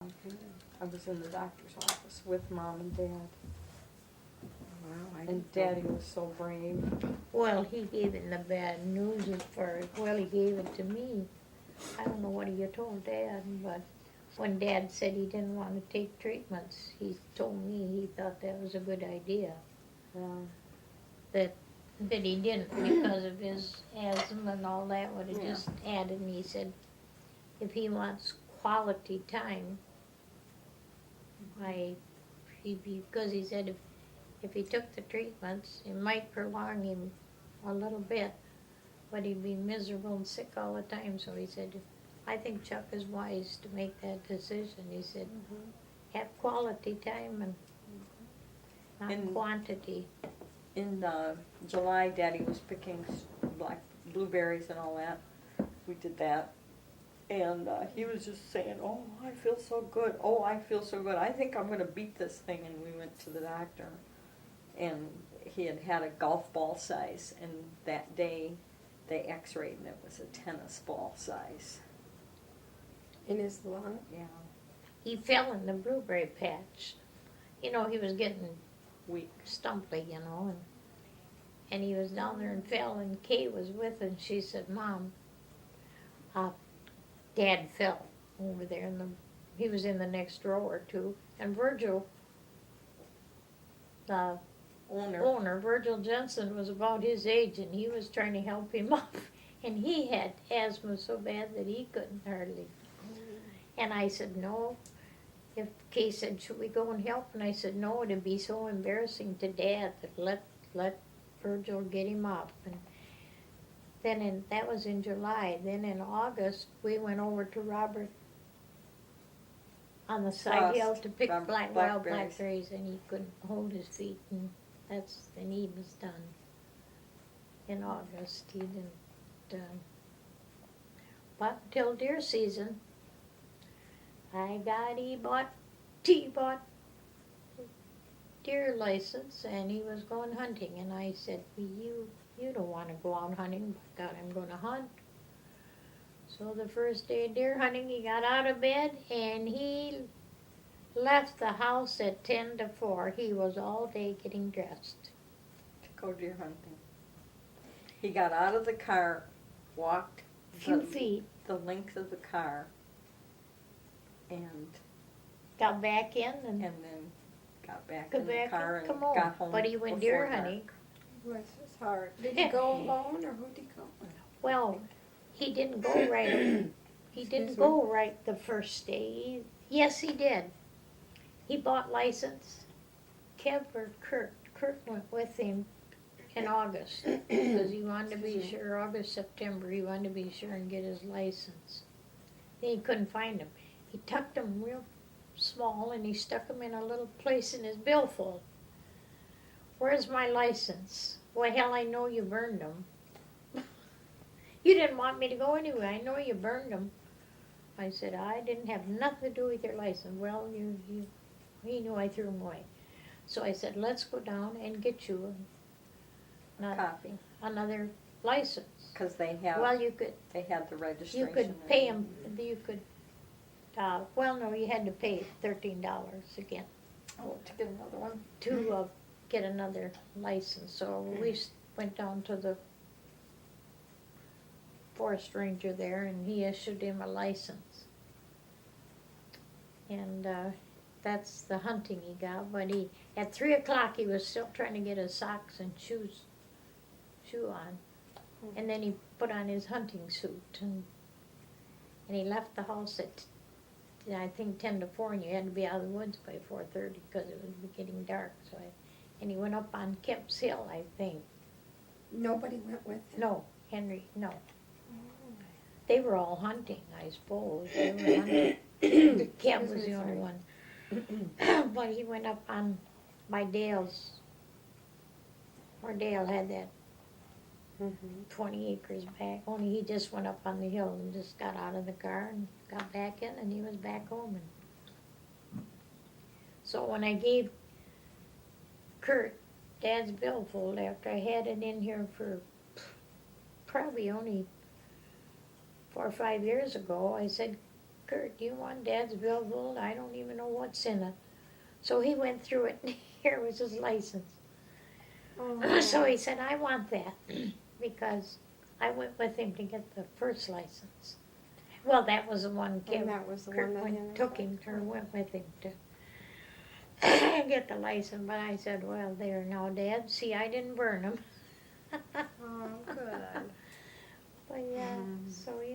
I was in the doctor's office with Mom and Dad, Wow, and Daddy was so brave. Well, he gave him the bad news as far as, well, he gave it to me. I don't know what you told Dad, but when Dad said he didn't want to take treatments, he told me he thought that was a good idea. Yeah. That he didn't because of his asthma and all that, would have just added, and he said, if he wants quality time, because he said if he took the treatments, it might prolong him a little bit, but he'd be miserable and sick all the time. So he said, I think Chuck is wise to make that decision. He said, have quality time and not And- quantity. In July, Daddy was picking black blueberries and all that. We did that. And he was just saying, oh, I feel so good. Oh, I feel so good. I think I'm going to beat this thing. And we went to the doctor. And he had had a golf ball size. And that day, they x-rayed and it was a tennis ball size. in his lung. Yeah, He fell in the blueberry patch. You know, he was getting weak. stumpy, you know, and he was down there and fell, and Kay was with him, and she said, Mom, Dad fell over there, he was in the next row or two, and Virgil, the owner, Virgil Jensen, was about his age, and he was trying to help him up, and he had asthma so bad that he couldn't hardly. And I said, no. If Kay said, should we go and help? And I said, no, it'd be so embarrassing to Dad that let Virgil get him up. And then that was in July. Then in August, we went over to Robert on the side hill to pick wild blackberries, and he couldn't hold his feet, and then he was done. In August, he didn't. But till deer season, he bought deer license, and he was going hunting, and I said, you don't want to go out hunting, but God, I'm going to hunt. So the first day of deer hunting, he got out of bed, and he left the house at 10 to 4. He was all day getting dressed. To go deer hunting. He got out of the car, walked A few feet, the length of the car, and got back in, and then got back Go in the back car and and come got home. home. But he went before deer dark. hunting. Bless his heart. Did he go alone or who'd he go with? Well, he didn't go right. He didn't go right the first day. Yes, he did. He bought license. Kev or Kurt? Kurt went with him in August because he wanted to be sure. August, September, he wanted to be sure and get his license. Then he couldn't find him. He tucked him real small and he stuck him in a little place in his billfold. Where's my license? Well, hell, I know you burned them. You didn't want me to go anyway. I know you burned them. I said, I didn't have nothing to do with your license. Well, he knew I threw them away. So I said, let's go down and get you Copy. another license. Because they have. Well, you could. They had the registration. You could pay him. You could. Well, no, you had to pay $13 again. Oh, to get another one. To get another license. So we went down to the forest ranger there, and he issued him a license. And that's the hunting he got. But at 3 o'clock, he was still trying to get his socks and shoe on. And then he put on his hunting suit, and he left the house at, I think, 10 to 4, and you had to be out of the woods by 4:30 because it was getting dark. And he went up on Kemp's Hill, I think. Nobody went with him? No, Henry, no. They were all hunting, I suppose. They were hunting. Kemp was the only one. But he went up on by Dale's, where Dale had that 20 acres back. Only he just went up on the hill and just got out of the car and got back in, and he was back home. And so when I gave Kurt Dad's billfold after I had it in here for probably only 4 or 5 years ago, I said, Kurt, do you want Dad's billfold? I don't even know what's in it. So he went through it, and here was his license. Oh. So he said, I want that, because I went with him to get the first license. Well, that was the one And that was the one Kurt that Henry took got. him, or went with him to get the license, but I said, well, there now, Dad, see, I didn't burn them. Oh, good. But yeah, Mm. so he